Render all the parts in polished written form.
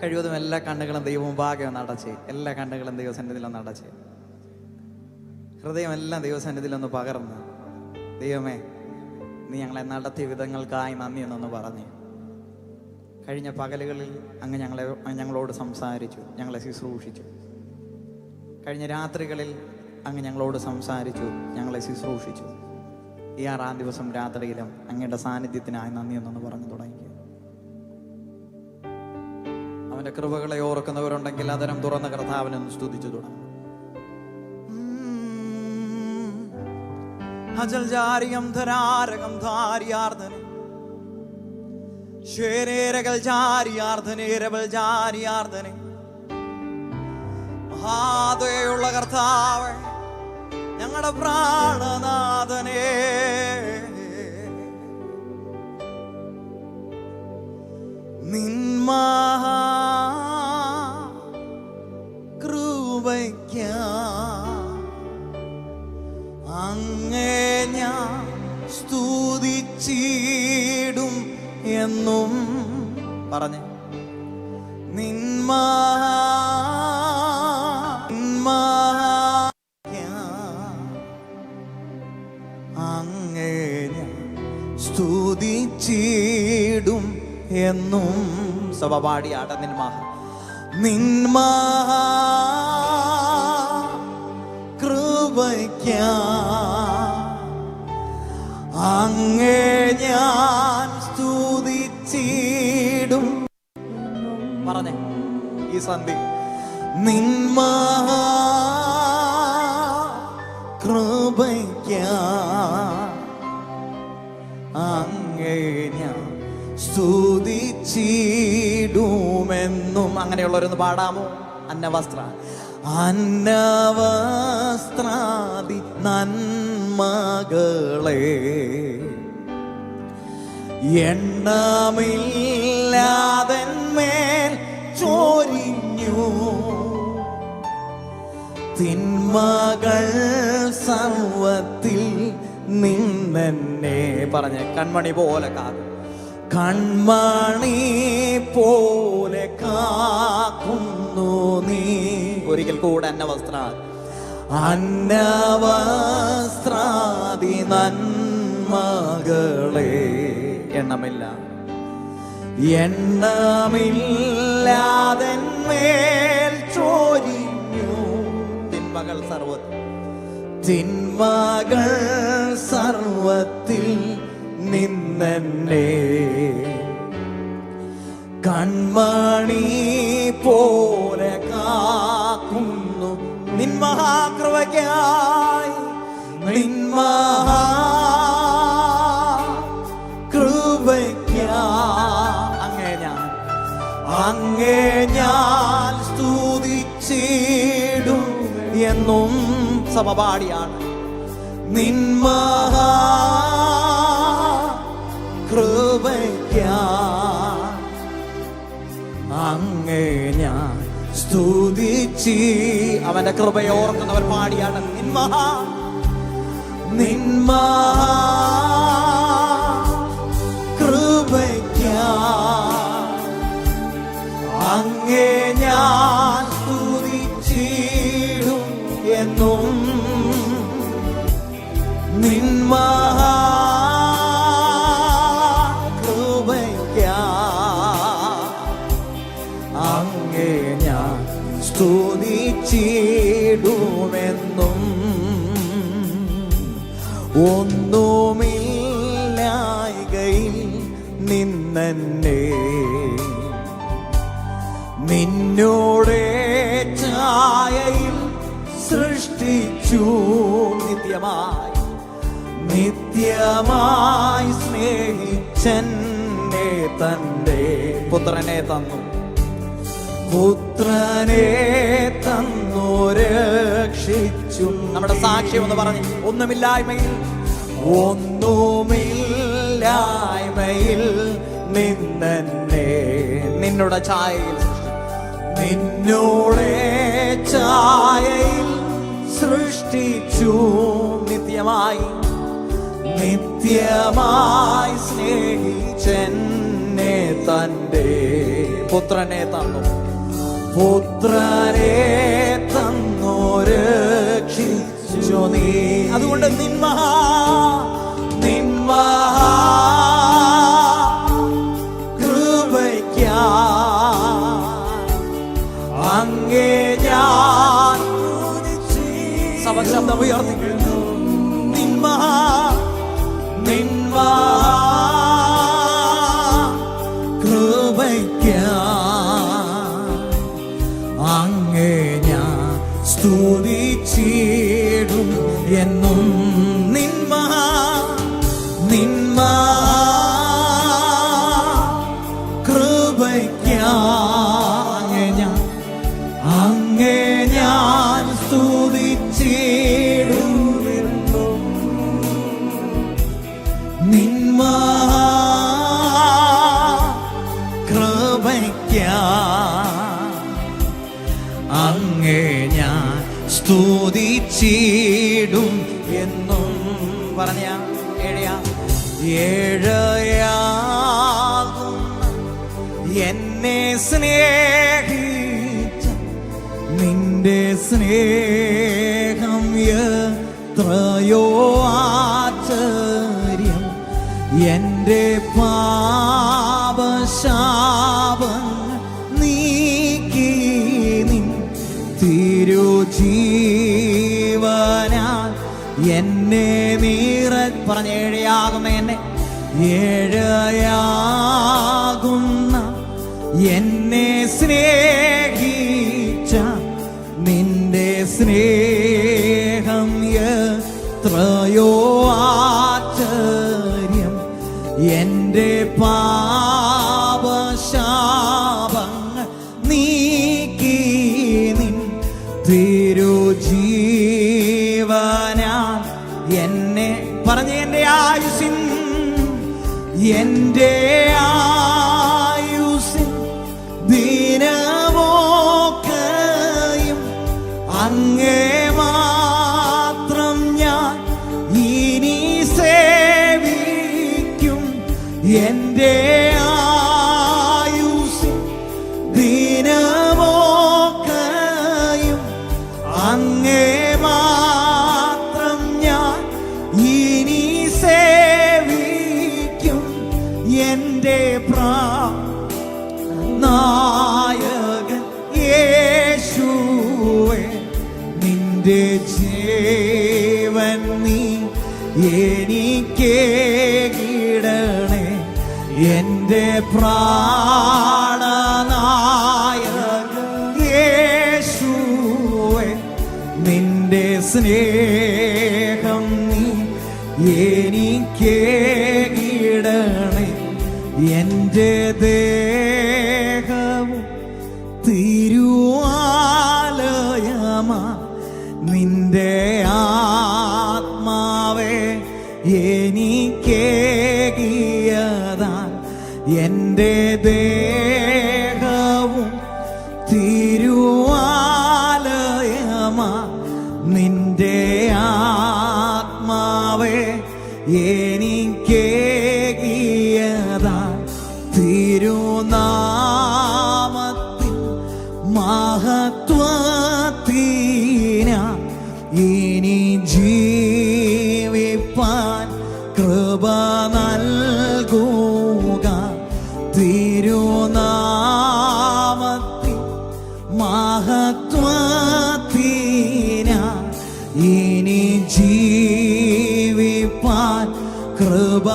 കഴിവതും എല്ലാ കണ്ണുകളും ദൈവമുമ്പാകെ ഒന്ന് അടച്ച്, എല്ലാ കണ്ണുകളും ദൈവസന്നിധിയിലൊന്ന് അടച്ച്, ഹൃദയമെല്ലാം ദൈവസന്നിധിയിലൊന്ന് പകർന്ന്, ദൈവമേ നീ ഞങ്ങളെ നടത്തിയ വിധങ്ങൾക്കായി നന്ദി എന്നൊന്ന് പറഞ്ഞ്. കഴിഞ്ഞ പകലുകളിൽ അങ്ങ് ഞങ്ങളോട് സംസാരിച്ചു, ഞങ്ങളെ ശുശ്രൂഷിച്ചു. കഴിഞ്ഞ രാത്രികളിൽ അങ്ങ് ഞങ്ങളോട് സംസാരിച്ചു, ഞങ്ങളെ ശുശ്രൂഷിച്ചു. ഈ 6-ാം ദിവസം രാത്രിയിലും അങ്ങയുടെ സാന്നിധ്യത്തിനായി നന്ദി എന്നൊന്ന് പറഞ്ഞു തുടങ്ങി. അവന്റെ കൃപകളെ ഓർക്കുന്നവരുണ്ടെങ്കിൽ അതരം തുറന്ന കർത്താവിനൊന്ന് സ്തുതിച്ചു തുടങ്ങും. അജൽ ജാരിയം ധരാരകം ധാരിയാർദ്ധനെ ശേരേരകൾ ജാരിയാർദ്ധനേരവൽ ജാരിയാർദ്ധനെ. മഹാദയുള്ള കർത്താവ്, ഞങ്ങളുടെ പ്രാണനാഥനെ, നിന്മഹാ കൃപയ്ക്ക അങ്ങേ ഞാൻ സ്തുതിച്ചിടും എന്നും പറഞ്ഞ്. അങ്ങേ ഞാൻ സ്തുതിച്ചിടും എന്നും. സഭ പാടിയാട നിന്മഹാ കൃപയ്ക്ക അങ്ങേ ഞാൻ സ്തുതിച്ചിടും പറഞ്ഞേ ഈ സന്ധി. നിന്മഹാ കൃപയ്ക്ക അങ്ങേ ഞാൻ സ്തുതിച്ചിടുമെന്നും. അങ്ങനെയുള്ളവരൊന്ന് പാടാമോ? അന്നവസ്ത്രാദി നന്മകളെ എണ്ണമില്ലാതെന്മേൽ ചോരിഞ്ഞു. തിന്മകൾ സർവത്തിൽ നിന്നെ പറഞ്ഞ് കൺമണി പോലെ കാക്കും, കൺമണി പോലെ കാക്കുന്നു നീ. ഒരിക്കൽ കൂടെ അന്നവസ്ത്രാദി നന്മകളെ എണ്ണമില്ലാതെന്മേൽ ചോരിഞ്ഞു. തിന്മകൾ സർവത്തിൽ നിന്നെ കൺമണി പോലെ കാക്കുന്നു. നിന്മഹാകൃപയ്ക്കായി അങ്ങേ ഞാൻ സ്തുതിച്ചിടും എന്നും. സഭ പാടിയാണ്. നിന്മഹാ കൃപയ്ക്ക അങ്ങേ ഞാൻ സ്തുതിച്ച്. അവന്റെ കൃപയെ ഓർക്കുന്നവർ പാടിയാണ്. നിന്മഹാ കൃപയ്ക്ക അങ്ങേ ഞാൻ സ്തുതിച്ചിടും എന്നും. നിന്മഹാ കൃപയ്ക്ക അങ്ങേ ഞാൻ സ്തുതിച്ചിടുമെന്നും. ഒന്നുമില്ലായ്കയിൽ നിന്നെ നിന്നോടെ ഛായയിൽ സൃഷ്ടിച്ചു. നിത്യമായി സ്നേഹിച്ചെന്നെ തന്റെ പുത്രനെ തന്നു. രക്ഷിച്ചു. നമ്മുടെ സാക്ഷ്യം എന്ന് പറഞ്ഞ് ഒന്നുമില്ലായ്മയിൽ നിന്നെ നിന്നോട് ഛായയിൽ സൃഷ്ടിച്ചു. നിത്യമായി സ്നേഹിച്ചെന്നെ എന്നെ തൻ്റെ പുത്രനെ തന്നു, പുത്രനെ തന്നു രക്ഷിച്ചു നീ. അതുകൊണ്ട് കൃപയ്ക്കാ അങ്ങേ ഞാൻ ശബ്ദം ഉയർത്തിക്കുന്നു. കൃപയ്ക്കാ അങ്ങേ ഞാൻ സ്തുതിച്ചിടും എന്നും. കൃപയ്ക്കാ അങ്ങേ ഞാൻ സ്തുതിച്ചിടും എന്നും. കൃപയ്ക്കാ അങ്ങേ ഞാൻ സ്തുതിച്ചിടും എന്നും. പറഞ്ഞ ഏഴയാകും എന്നെ സ്നേഹിച്ച നിന്റെ സ്നേഹം എത്രയോ ആശ്ചര്യം. എൻ്റെ പാപശാപങ്ങൾ നീക്കി നിൻ തിരുജീവനാൽ എന്നെ പറഞ്ഞ ഏഴയാകുന്ന ഏഴയാകുന്ന എന്നെ സ്നേഹിച്ച നിന്റെ സ്നേഹം എത്രയോ ആശ്ചര്യം. എൻ്റെ പാപശാപങ്ങൾ നീക്കി നിൻ തിരുജീവനാൽ എന്നെ പറഞ്ഞ എൻ്റെ ആയുസ്സിൻ ദിനമൊക്കെയും അങ്ങേ മാത്രം ഞാൻ ഇനി സേവിക്കും. എൻ്റെ ആയുസ്സിൻ ദിനമൊക്കെയും അങ്ങേ മാത്രം ഞാൻ ഇനി സേവിക്കും. എൻ്റെ നായകൻ യേശുവേ, നിന്റെ ജീവൻ നീ എനിക്കേകിടണേ. എൻ്റെ പ്രാണനായകൻ യേശുവേ, നിന്റെ സ്നേഹം നീ എനിക്കേകിടണേ. എൻ്റെ ദേഹവും തിരുവാലയമാ നിന്റെ ആത്മാവേ എനിക്കേകിയതാൻ. എൻ്റെ ദേഹവും തിരുവാലയമാ നിന്റെ ആത്മാവേ എനിക്കേകിയതാൻ. തിരുനാമത്തിൻ മഹത്വത്തിന ഇനി ജീവിപ്പാൻ കൃപ നൽകുക. തിരുനാമത്തിൻ മഹത്വത്തിന ഇനി ജീവിപ്പാൻ കൃപ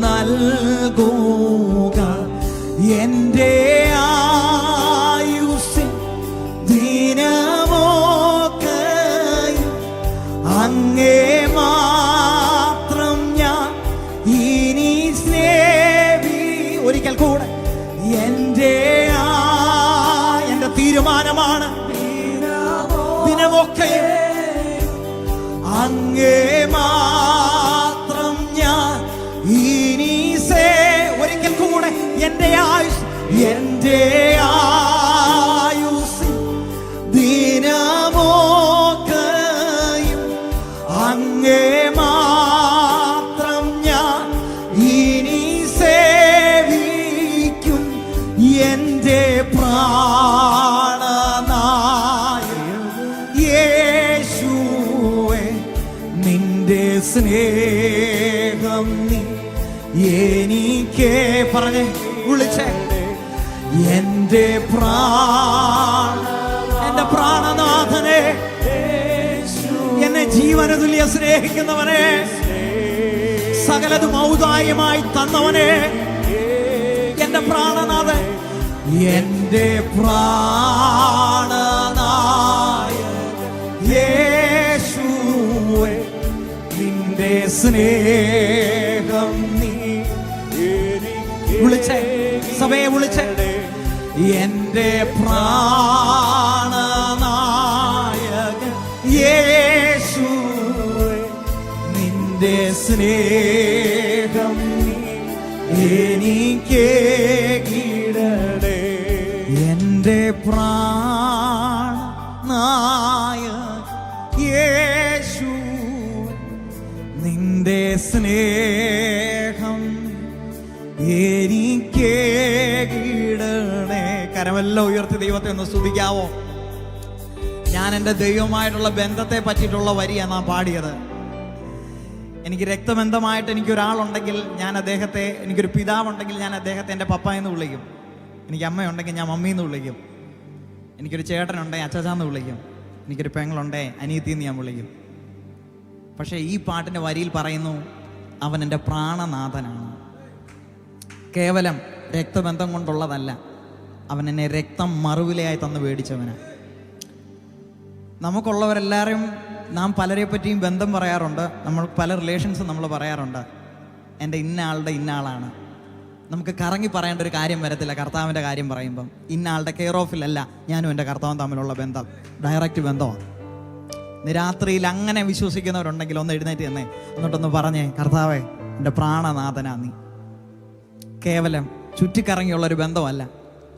നൽകുക. എൻ്റെ ആയുസ്സിൻ ദിനമൊക്കെയും അങ്ങേ മാത്രം ഞാൻ ഇനി ഒരിക്കൽ കൂടെ എൻ്റെ തീരുമാനമാണ് ദിനമൊക്കെയും അങ്ങേ മാത്രം ഞാൻ ഇനി ഒരിക്കൽ കൂടെ എൻ്റെ ആയുസ് ദിനമൊക്കെയും അങ്ങേ മാത്രം ഞാൻ ഇനി സേവിക്കും. സ്നേഹം നീ എനിക്ക് പറഞ്ഞേ വിളിച്ചേ എന്റെ പ്രാണനാഥനെ, എന്നെ ജീവനതുല്യ സ്നേഹിക്കുന്നവനെ, സകലതും ഔദാര്യമായി തന്നവനെ, എന്റെ പ്രാണനാഥൻ, എന്റെ യേശുവേ, നിന്റെ സ്നേഹം നീ വിളിച്ചേ, സഭയെ വിളിച്ചേ, എന്റെ പ്രാണനായകൻ യേശുവേ, നിന്റെ സ്നേഹം നീ എനിക്ക് കീഴടേ, എന്റെ പ്രാണനായകൻ യേശുവേ, നിന്റെ സ്നേഹം എനിക്ക് കീഴടേ. കരമെല്ലാം ഉയർത്തി ദൈവത്തെ ഒന്ന് സ്തുതിക്കാവോ? ഞാൻ എൻ്റെ ദൈവമായിട്ടുള്ള ബന്ധത്തെ പറ്റിയിട്ടുള്ള വരിയാണ് നാം പാടിയത്. എനിക്ക് രക്തബന്ധമായിട്ട് എനിക്കൊരാളുണ്ടെങ്കിൽ ഞാൻ അദ്ദേഹത്തെ, എനിക്കൊരു പിതാവുണ്ടെങ്കിൽ ഞാൻ അദ്ദേഹത്തെ എൻ്റെ പപ്പ എന്ന് വിളിക്കും. എനിക്ക് അമ്മയുണ്ടെങ്കിൽ ഞാൻ മമ്മി എന്ന് വിളിക്കും. എനിക്കൊരു ചേട്ടനുണ്ടെങ്കിൽ അച്ചാച്ചാന്ന് വിളിക്കും. എനിക്കൊരു പെങ്ങളുണ്ടേ അനിയത്തി എന്ന് ഞാൻ വിളിക്കും. പക്ഷേ ഈ പാട്ടിൻ്റെ വരിയിൽ പറയുന്നു, അവൻ എൻ്റെ പ്രാണനാഥനാണ്. കേവലം രക്തബന്ധം കൊണ്ടുള്ളതല്ല, അവൻ എന്നെ രക്തം മറുവിലയായി തന്ന് മേടിച്ചവനാണ്. നമുക്കുള്ളവരെല്ലാവരും നാം പലരെ പറ്റിയും ബന്ധം പറയാറുണ്ട്. നമ്മൾ പല റിലേഷൻസും നമ്മൾ പറയാറുണ്ട്. എൻ്റെ ഇന്ന ആളുടെ ഇന്ന ആളാണ്. നമുക്ക് കറങ്ങി പറയേണ്ട ഒരു കാര്യം വരത്തില്ല. കർത്താവിൻ്റെ കാര്യം പറയുമ്പം ഇന്ന ആളുടെ കെയർ ഓഫിലല്ല ഞാനും എൻ്റെ കർത്താവും തമ്മിലുള്ള ബന്ധം, ഡയറക്റ്റ് ബന്ധമാണ്. ഇന്ന് രാത്രിയിൽ അങ്ങനെ വിശ്വസിക്കുന്നവരുണ്ടെങ്കിൽ ഒന്ന് എഴുന്നേറ്റ് തന്നെ എന്നിട്ടൊന്ന് പറഞ്ഞേ, കർത്താവേ, എൻ്റെ പ്രാണനാഥനാ നീ. കേവലം ചുറ്റിക്കറങ്ങിയുള്ളൊരു ബന്ധമല്ല,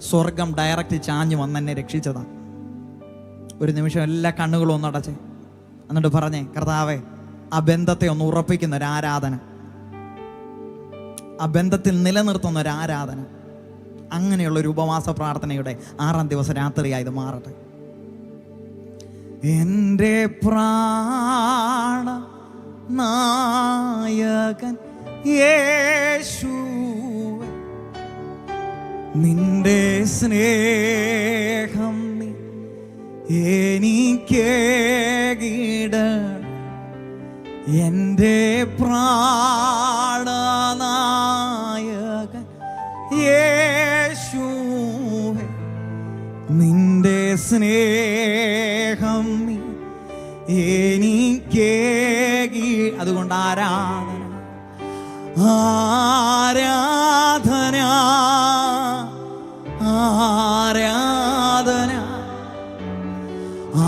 സ്വർഗം ഡയറക്റ്റ് ചാഞ്ഞു വന്നെന്നെ രക്ഷിച്ചതാണ്. ഒരു നിമിഷം എല്ലാ കണ്ണുകളും ഒന്നടച്ചേ, എന്നിട്ട് പറഞ്ഞേ, കർത്താവേ, ആ ബന്ധത്തെ ഒന്ന് ഉറപ്പിക്കുന്ന ഒരു ആരാധന, ആ ബന്ധത്തിൽ നിലനിർത്തുന്ന ഒരു ആരാധന, അങ്ങനെയുള്ളൊരു ഉപവാസ പ്രാർത്ഥനയുടെ 6-ാം ദിവസം രാത്രിയായത് മാറട്ടെ. എൻ്റെ പ്രാണനായകൻ യേശുവേ, നിന്റെ സ്നേഹം നീ എനിക്ക് കീഴടേ, എൻ്റെ പ്രാണനായകൻ യേശുവേ, നിന്റെ സ്നേഹം നീ എനിക്ക് അതുകൊണ്ട് ആരാധന, ആരാധന, ആരാധന,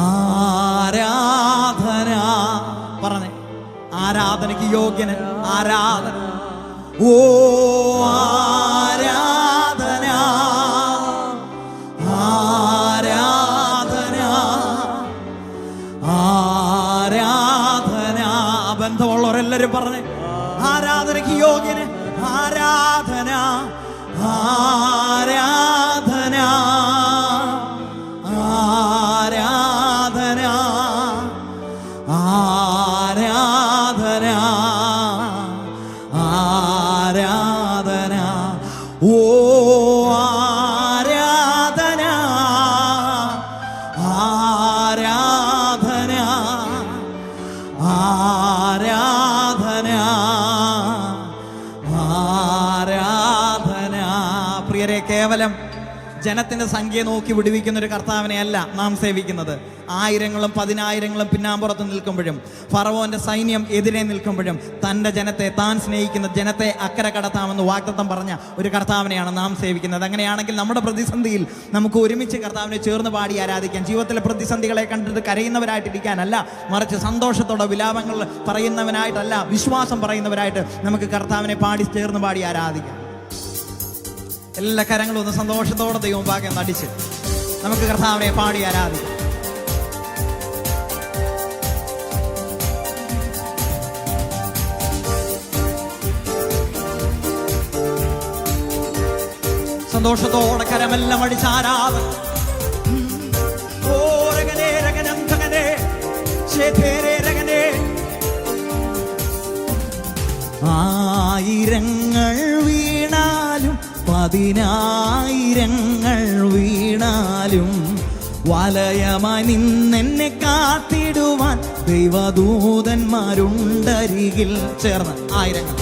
ആരാധന. പറഞ്ഞേ, ആരാധനയ്ക്ക് യോഗ്യന് ആരാധന. ഓ ആരാധന, ആരാധന, ആരാധന. ബന്ധമുള്ളവരെല്ലാരും പറഞ്ഞേ, ആരാധനയ്ക്ക് യോഗ്യന് ആരാധന, ആരാധന, ആരാധന, ആരാധന, ആരാധന. ഓ ആരാധന, ആരാധന, ആരാധന, ആരാധന. പ്രിയരെ, കേവലം ജനത്തിന്റെ സംഖ്യ നോക്കി വിടുവിക്കുന്ന ഒരു കർത്താവിനെ അല്ല നാം സേവിക്കുന്നത്. 1000-ങ്ങളും 10,000-ങ്ങളും പിന്നാമ്പുറത്ത് നിൽക്കുമ്പോഴും, ഫറവോന്റെ സൈന്യം എതിരെ നിൽക്കുമ്പോഴും, തൻ്റെ ജനത്തെ, താൻ സ്നേഹിക്കുന്ന ജനത്തെ അക്കരെ കടത്താമെന്ന് വാഗ്ദത്തം പറഞ്ഞ ഒരു കർത്താവിനെയാണ് നാം സേവിക്കുന്നത്. അങ്ങനെയാണെങ്കിൽ നമ്മുടെ പ്രതിസന്ധിയിൽ നമുക്ക് ഒരുമിച്ച് കർത്താവിനെ ചേർന്ന് പാടി ആരാധിക്കാൻ, ജീവിതത്തിലെ പ്രതിസന്ധികളെ കണ്ടിട്ട് കരയുന്നവരായിട്ടിരിക്കാനല്ല, മറിച്ച് സന്തോഷത്തോടെ വിലാപങ്ങൾ പറയുന്നവനായിട്ടല്ല, വിശ്വാസം പറയുന്നവരായിട്ട് നമുക്ക് കർത്താവിനെ പാടി ചേർന്ന് പാടി ആരാധിക്കാം. എല്ലാ കരങ്ങളും ഒന്ന് സന്തോഷത്തോടെ ദൈവം ഭാഗ്യം നടിച്ച് നമുക്ക് കർത്താവിനെ പാടി ആരാധിക്കാം. സന്തോഷത്തോടെ കരമെല്ലാം അടിച്ച് ആരാധന. ആയിരങ്ങൾ വീണാലും 10,000 വീണാലും വലയമായി നിന്നെന്നെ കാത്തിടുവാൻ ദൈവദൂതന്മാരുണ്ടരികിൽ. ചേർന്ന് ആയിരങ്ങൾ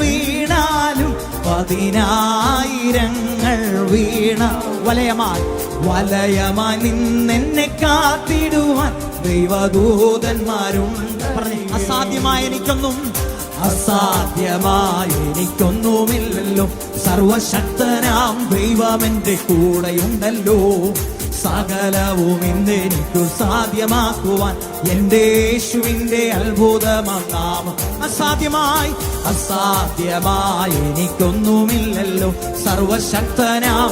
വീണാലും 10,000 വീണ വലയമായി നിന്നെന്നെ കാത്തിടുവാൻ ദൈവദൂതന്മാരുണ്ട്. പറഞ്ഞേ, അസാധ്യമായ എനിക്കൊന്നുമില്ലല്ലോ, സർവശക്തനാം ദൈവം എൻ്റെ കൂടെയുണ്ടല്ലോ. സകലവും ഇന്നെനിക്കു സാധ്യമാക്കുവാൻ എൻ്റെ യേശുവിൻ്റെ അത്ഭുതമാം നാമം. അസാധ്യമായി എനിക്കൊന്നുമില്ലല്ലോ, സർവശക്തനാം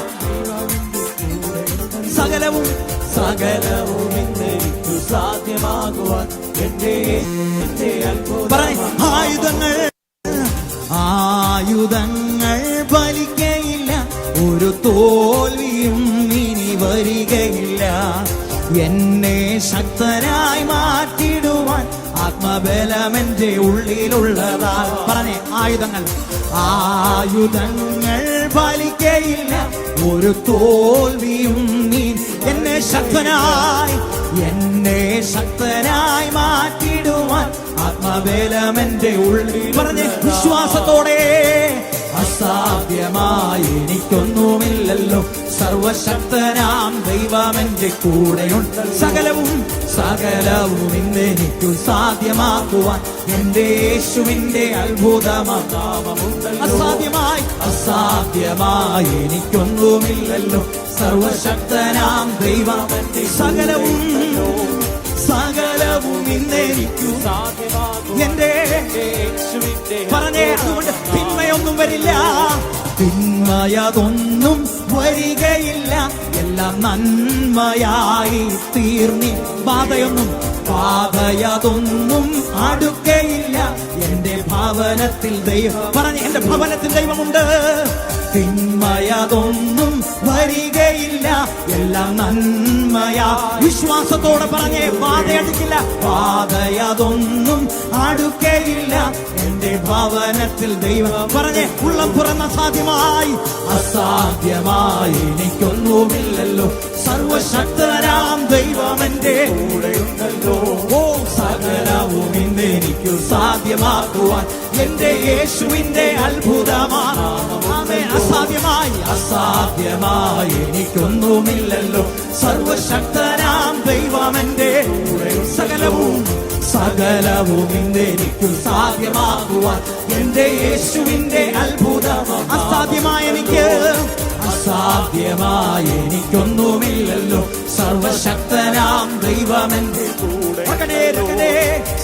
സകലവും ഇന്നെനിക്കു സാധ്യമാകുവാൻ എൻ്റെ ആയുധങ്ങൾ ഫലിക്കയില്ല, ഒരു തോൽവിയും ഇനി വരികയില്ല. എന്നെ ശക്തനായി മാറ്റിടുവാൻ ആത്മബലമെന്റെ ഉള്ളിലുള്ളതാൽ. പറഞ്ഞേ, ആയുധങ്ങൾ ഫലിക്കയില്ല, ഒരു തോൽവിയും എന്നെ ശക്തനായി മാറ്റിടുവാൻ ആത്മബലമെന്റെ ഉള്ളിൽ. പറഞ്ഞ് വിശ്വാസത്തോടെ, അസാധ്യമായി എനിക്കൊന്നുമില്ലല്ലോ, സർവശക്തനാം ദൈവമെന്റെ കൂടെയുണ്ട്. സകലവും ഇന്നെനിക്കു സാധ്യമാക്കുവാൻ എൻ്റെ യേശുവിൻ്റെ അത്ഭുതമാമുണ്ട്. അസാധ്യമായി എനിക്കൊന്നുമില്ലല്ലോ, സർവശക്തനാം ദൈവമെന്റെ സകലവും ഇന്നെനിക്കു സാധ്യമാകും എൻ്റെ യേശുവിൻ്റെ. പറഞ്ഞേ, അതുകൊണ്ട് തിന്മയൊന്നും വരില്ല, തിന്മയതൊന്നും വരികയില്ല, എല്ലാം നന്മയായി തീർന്നി. പാതയതൊന്നും അടുക്കയില്ല, എന്റെ ഭവനത്തിൽ ദൈവം. പറഞ്ഞ്, എന്റെ ഭവനത്തിൽ ദൈവമുണ്ട്. തിന്മയതൊന്നും വരികയില്ല, എല്ലാം നന്മയാ. വിശ്വാസത്തോടെ പറഞ്ഞേ, പാതയതൊന്നും അടുക്കയില്ല, എന്റെ ഭവനത്തിൽ ദൈവം. പറഞ്ഞേ, ഉള്ളം തുറന്ന അസാധ്യമായി എനിക്കൊന്നുമില്ലല്ലോ, സർവശക്തനാം ദൈവം എന്റെ കൂടെയുണ്ടല്ലോ. സകലവും ഇന്നെനിക്കു സാധ്യമാക്കുവാൻ എന്റെ യേശുവിന്റെ അത്ഭുതമാണ്. അസാധ്യമായി എനിക്കൊന്നുമില്ലല്ലോ, സർവശക്തനാം ദൈവം എന്റെ സകലവും ഇന്നെനിക്കു സാധ്യമാക്കുവാൻ എന്റെ യേശുവിന്റെ അത്ഭുതം. അസാധ്യമായി എനിക്കൊന്നുമില്ലല്ലോ, സർവശക്തനാം ദൈവം എന്റെ കൂടെ.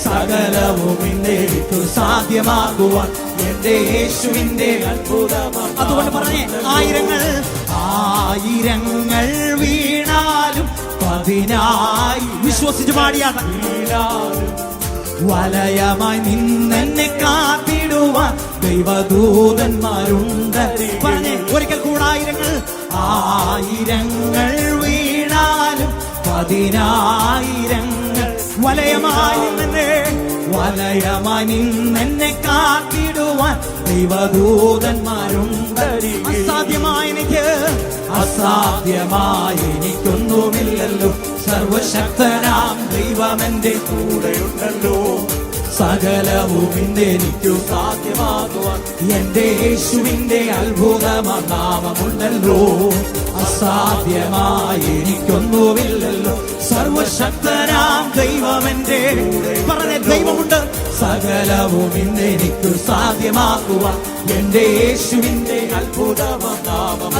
സകലവും ഇന്നെനിക്കു സാധ്യമാക്കുവാൻ എന്റെ യേശുവിന്റെ അത്ഭുതം. അതുകൊണ്ട് പറഞ്ഞേ, ആയിരങ്ങൾ വീണാലും 10,000 വിശ്വസിച്ച് പാടിയാൽ വലയമായി നിന്നെന്നെ കാത്തിടുവാൻ ദൈവദൂതന്മാരുണ്ട്. പറഞ്ഞേ, ഒരിക്കൽ കൂടെ, ആയിരങ്ങൾ വീണാലും 10,000 വലയമായി നിന്നെന്നെ കാത്തിടുവാൻ ദൈവദൂതന്മാരുണ്ട്. അസാധ്യമായി എനിക്കൊന്നുമില്ലല്ലോ, സർവശക്തനാം ദൈവം എന്റെ കൂടെയുണ്ടല്ലോ. സകലവും ഇന്നെനിക്കു സാധ്യമാകുവാൻ എന്റെ യേശുവിന്റെ അത്ഭുതമാം നാമമുണ്ടല്ലോ. അസാധ്യമായി എനിക്കൊന്നുമില്ലല്ലോ, സർവശക്തനാം ദൈവം എന്റെ. പറഞ്ഞ, ദൈവമുണ്ട്. സകലവും ഇന്നെനിക്കു സാധ്യമാക്കുവാൻ എന്റെ യേശുവിന്റെ അത്ഭുതമാം നാമം.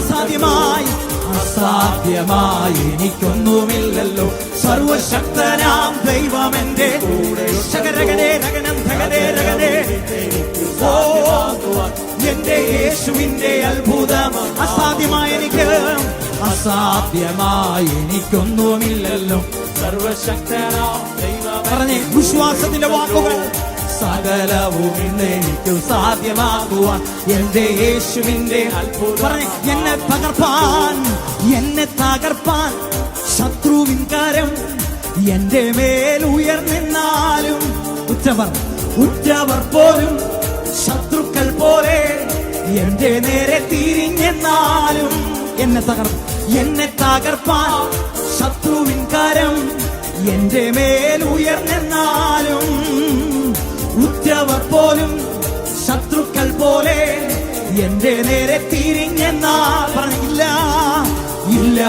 അസാധ്യമായി എനിക്കൊന്നുമില്ലല്ലോ, സർവശക്തനാം ദൈവം എന്റെ കൂടെ. എന്റെ യേശുവിന്റെ അത്ഭുതം. അസാധ്യമായി എനിക്കൊന്നുമില്ലല്ലോ, സർവശക്തനാം ദൈവം. പറഞ്ഞേ, വിശ്വാസത്തിന്റെ വാക്കുകൾ. സകലവും ഇന്നെനിക്കു സാധ്യമാകുവാൻ എന്റെ യേശുവിന്റെ അത്ഭുതം. പറഞ്ഞേ, എന്നെ തകർപ്പാൻ ശത്രുവിൻ കരം എന്റെ മേൽ ഉയർന്നാലും. ഉച്ചവർ ഉറ്റവർ പോലും ശത്രുക്കൾ പോലെ എന്റെ നേരെ തിരിഞ്ഞെന്നാലും എന്നെ തകർപ്പാൻ ശത്രുവിൻ കരം എന്റെ മേൽ ഉയർന്നെന്നാലും ഉറ്റവർ പോലും ശത്രുക്കൾ പോലെ എന്റെ നേരെ തിരിഞ്ഞെന്നാൽ പറഞ്ഞില്ല, ഇല്ല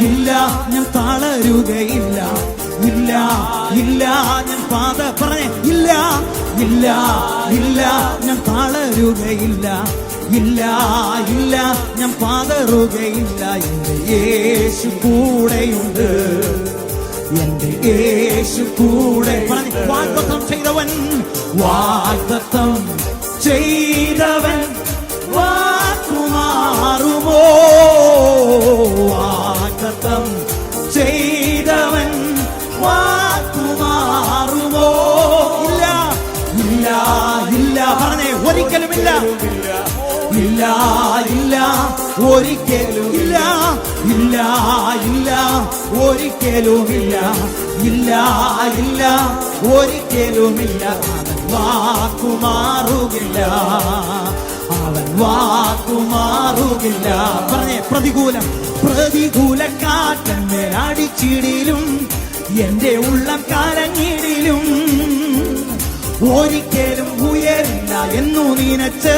ഇല്ല ഞാൻ തളരുകയില്ല, ഇല്ല ഇല്ല ഞാൻ പറഞ്ഞേ ഇല്ല ഇല്ല ഇല്ല ഞാൻ തളരുകയില്ല, ഇല്ല ഇല്ല ഞാൻ പതറുകയില്ല. എന്റെ യേശു കൂടെയുണ്ട്, എന്റെ യേശു കൂടെ. വാഗ്ദത്തം ചെയ്തവൻ, വാഗ്ദത്തം ചെയ്തവൻ വാക്കുമാറുമോ? വാഗ്ദത്തം ചെയ്തവൻ വാക്കുമാറുമോ? ഇല്ല ഇല്ല ഇല്ല പറഞ്ഞേ ഒരിക്കലുമില്ല, ഇല്ല ഇല്ല ഒരിക്കലും ഇല്ല, ഇല്ല ഇല്ല ഒരിക്കലുമില്ല, ഇല്ല ഇല്ല ഒരിക്കലുമില്ല. അവൻ വാക്കുമാറുകില്ല, അവൻ വാക്കുമാറുകില്ല. പറഞ്ഞേ പ്രതികൂല കാറ്റന്മേൽ അടിച്ചിടിലും എന്റെ ഉള്ളം കരഞ്ഞിടിലും ഒരിക്കലും ഉയരില്ല എന്നു നീനച്ച്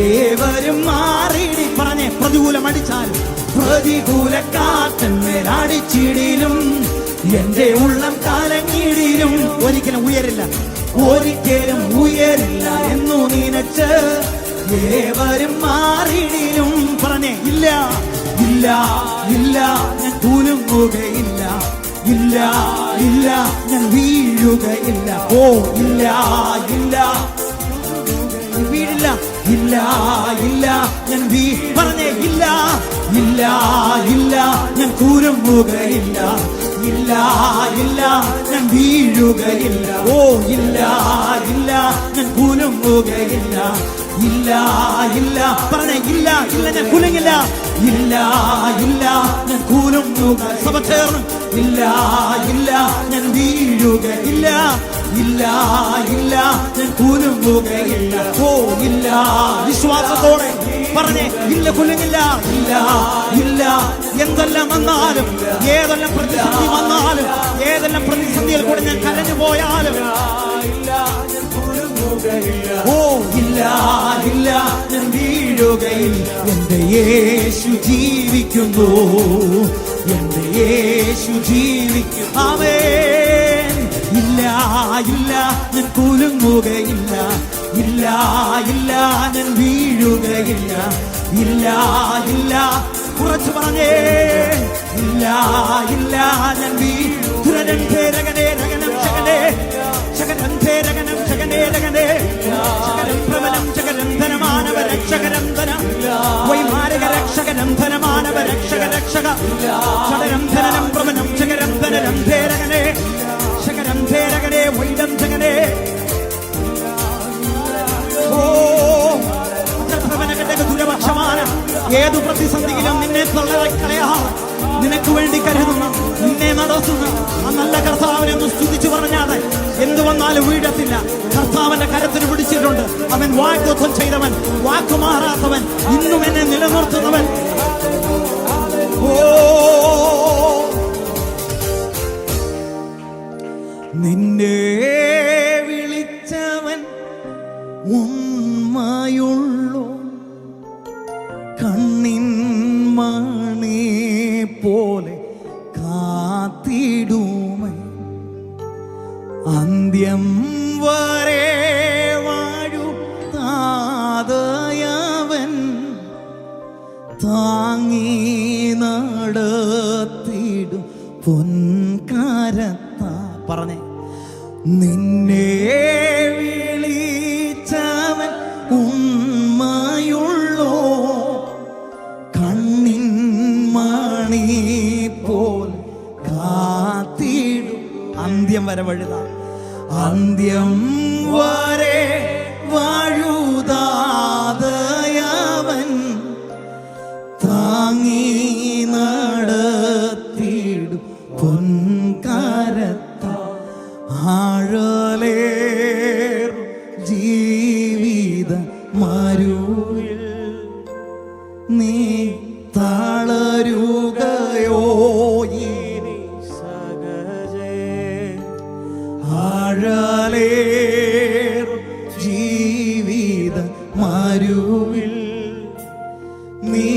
ഏവരും മാറിയിടി. പറഞ്ഞേ പ്രതികൂലം അടിച്ചാലും പ്രതികൂല കാറ്റന്മേൽ അടിച്ചിടിലും എന്റെ ഉള്ളം കലങ്ങിടിലും ഒരിക്കലും ഉയരില്ല, ഒരിക്കലും ഉയരില്ല എന്നു നീനച്ച് ഏവരും മാറിയിടിലും. പറഞ്ഞേ ഇല്ല ഇല്ല ഇല്ല ഞാൻ കുലുങ്ങുകയില്ല, ഇല്ല ഇല്ല ഞാൻ വീഴുകയില്ല. ഓ ഇല്ല ഇല്ല വീഴില്ല, ഇല്ല ഇല്ല ഞാൻ പറഞ്ഞേ ഇല്ല ഇല്ല ഇല്ല ഞാൻ കുലുങ്ങുകയില്ല, ഇല്ല ഇല്ല ഞാൻ വീഴുകയില്ല. ഓ ഇല്ല ഇല്ല ഞാൻ കുലുങ്ങുകയില്ല, ഇല്ല ഇല്ല പറഞ്ഞേ ഇല്ല ഇല്ല ഞാൻ കുലുങ്ങില്ല, ഇല്ല ഇല്ല ഞാൻ കുലുങ്ങുക. സഭ ചേർന്ന് ഇല്ല ഇല്ല ഞാൻ വീഴുകയില്ല, ഇല്ല ഇല്ല ഞാൻ കുലുങ്ങുകയില്ല. ഓ ഇല്ല വിശ്വാസത്തോടെ പറഞ്ഞേ ഇല്ല കുലുങ്ങില്ല, ഇല്ല ഇല്ല എന്തെല്ലാം വന്നാലും ഏതെല്ലാം പ്രതിസന്ധി വന്നാലും ഏതെല്ലാം പ്രതിസന്ധിയിൽ കൂടെ ഞാൻ കരഞ്ഞു പോയാലും ഓ ഇല്ല ഇല്ല ഞാൻ വീഴുകയില്ല. എന്റെ യേശു ജീവിക്കുന്നു, എന്റെ യേശു ജീവിക്കും. ആമേൻ. ഇല്ല ഇല്ല ഞാൻ കുലുങ്ങുകയില്ല, ഇല്ല ഇല്ല ഞാൻ വീഴുകയില്ല, ഇല്ല ഇല്ല കുറച്ച് പറഞ്ഞേ ഇല്ല ഇല്ല ഞാൻ വീഴുരകൻ രകനേ രകനം ശകനേ ശകനം രകനം ശകനേ രകനേ ശകരം പ്രബലം ശകരം ധനമാനവ രക്ഷകരം ധന വൈമാരക രക്ഷകരം ധനമാനവ രക്ഷക രക്ഷക ശകരം ധനം പ്രബലം ശകരം ധനം രകനേ ശകരം രകനേ വൈദം ശകനേ. ഓ ദുരപക്ഷമാണ് ഏതു പ്രതിസന്ധിയിലും നിന്നെ തള്ളകളയാ നിനക്ക് വേണ്ടി കരുതുന്ന നിന്നെ നടത്തുന്ന ആ നല്ല കർത്താവിനെ ഒന്ന് സ്തുതിച്ചു പറഞ്ഞാതെ എന്തു വന്നാലും വീഴത്തില്ല. കർത്താവിന്റെ കരത്തിന് പിടിച്ചിട്ടുണ്ട്. അവൻ വാഗ്ദത്തം ചെയ്തവൻ, വാക്കുമാറാത്തവൻ, ഇന്നും എന്നെ നിലനിർത്തുന്നവൻ. ഓ നിന്നെ വിളിച്ചവൻ ഉമ്മയുള്ളൂ, കണ്ണിൻ മണി പോലെ കാത്തിടുമേ, അന്ത്യം വരെ വാഴുതാതയവൻ താങ്ങി നടത്തിടും പൊൻകാരത്ത. പറഞ്ഞേ നിന്നെ വിളിച്ചവൻ ഉമ്മയുള്ളോ, കണ്ണിൻ മണി പോൽ കാത്തിടും. അന്ത്യം വരെ വഴുത, അന്ത്യം വരെ വാഴുതാതയവൻ താങ്ങി നടത്തിടും പൊൻകാരത്ത. ആഴലേ തളരുകയോ ഇനി സഹജേ ആഴലേറും ജീവിത മരുവിൽ നീ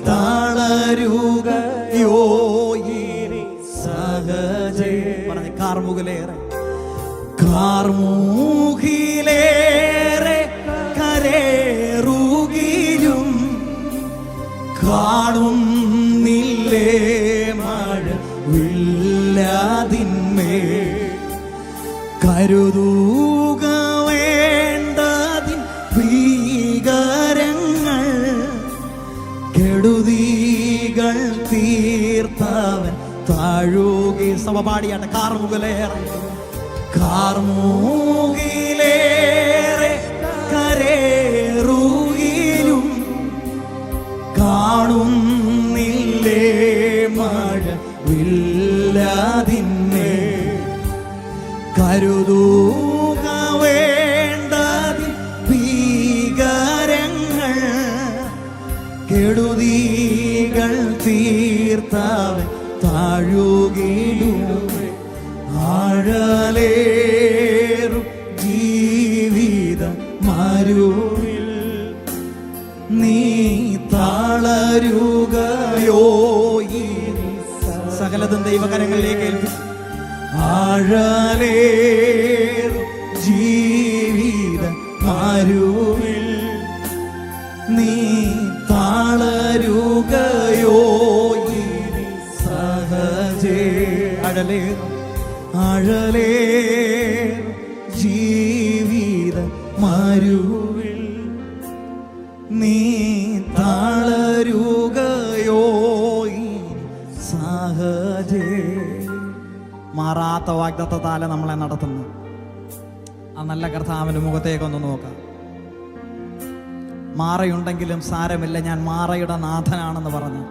തളരുകയോ ഇനി സഹജേ പറഞ്ഞ കാർമുകിലേറെ കരേറുകിലും കാണുന്നില്ലേ മഴ വില്ലാതിന്മേ കരുതുക വേണ്ടതിൻ ഭീകരങ്ങൾ കെടുതികൾ തീർത്തവൻ താഴുകി സമപാടിയാണ് കാർമുകിലേറെ കരേറുകിലും കാണുന്നില്ലേ മഴ വില്ലാതിന്മേ കരുതുക വേണ്ടതിൻ ഭീകരങ്ങൾ കെടുതികൾ തീർത്തവൻ താഴുകിലും ആഴലേറും ജീവിത മരുവിൽ നീ തളരുകയോ ഇനി സകലതും ദൈവകരങ്ങളിലേക്ക് ഏൽപ്പിച്ചു ആഴലേറും ജീവിത മരുവിൽ നീ തളരുകയോ ഇനി സഹജേ ആഴലേറും ജീവിത മരുവിൽ നീ തളരുകയോ ഇനി സഹജേ മാറാത്ത വാഗ്ദത്തത്താലെ നമ്മളെ നടത്തുന്നു ആ നല്ല കർത്താവിൻ്റെ മുഖത്തേക്കൊന്ന് നോക്കാം. മാറയുണ്ടെങ്കിലും സാരമില്ല, ഞാൻ മാറയുടെ നാഥനാണെന്ന് പറഞ്ഞ്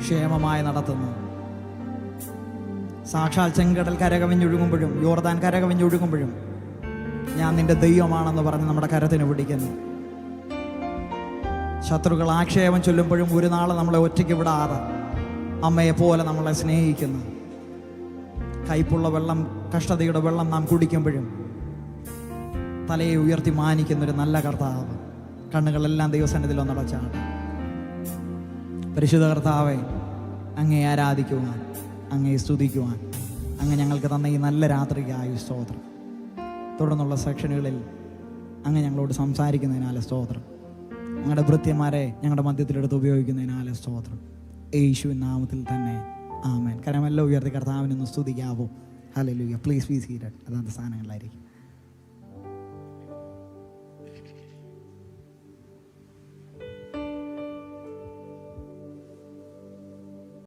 ക്ഷേമമായി നടത്തുന്നു. സാക്ഷാൽ ചെങ്കടൽ കരകവിഞ്ഞൊഴുകുമ്പോഴും യോർദാൻ കരകവിഞ്ഞൊഴുകുമ്പോഴും ഞാൻ നിന്റെ ദൈവമാണെന്ന് പറഞ്ഞ് നമ്മുടെ കരത്തിന് പിടിക്കുന്നു. ശത്രുക്കൾ ആക്ഷേപം ചൊല്ലുമ്പോഴും ഒരു നാൾ നമ്മളെ ഒറ്റയ്ക്ക് വിടാതെ അമ്മയെ പോലെ നമ്മളെ സ്നേഹിക്കുന്നു. കയ്പുള്ള വെള്ളം, കഷ്ടതയുടെ വെള്ളം നാം കുടിക്കുമ്പോഴും തലയെ ഉയർത്തി മാനിക്കുന്നൊരു നല്ല കർത്താവ്. കണ്ണുകളെല്ലാം ദൈവസന്നിധിയിൽ ഒന്നടച്ചാണ്. പരിശുദ്ധ കർത്താവെ, അങ്ങയെ ആരാധിക്കുവാൻ, അങ്ങയെ സ്തുതിക്കുവാൻ, അങ്ങ് ഞങ്ങൾക്ക് തന്ന ഈ നല്ല രാത്രിക്കായി സ്തോത്രം. തുടർന്നുള്ള സെക്ഷനുകളിൽ അങ്ങ് ഞങ്ങളോട് സംസാരിക്കുന്നതിനാലെ സ്തോത്രം. ഞങ്ങളുടെ ഭൃത്യന്മാരെ ഞങ്ങളുടെ മധ്യത്തിലെടുത്ത് ഉപയോഗിക്കുന്നതിനാലെ സ്തോത്രം. യേശുവിൻ നാമത്തിൽ തന്നെ ആമേൻ. കരമെല്ലാം ഉയർത്തി കർത്താവിനൊന്ന് സ്തുതിക്കാവോ? ഹല്ലേലൂയ. Please be seated. അതാത് സ്ഥാനങ്ങളിലായിരിക്കും.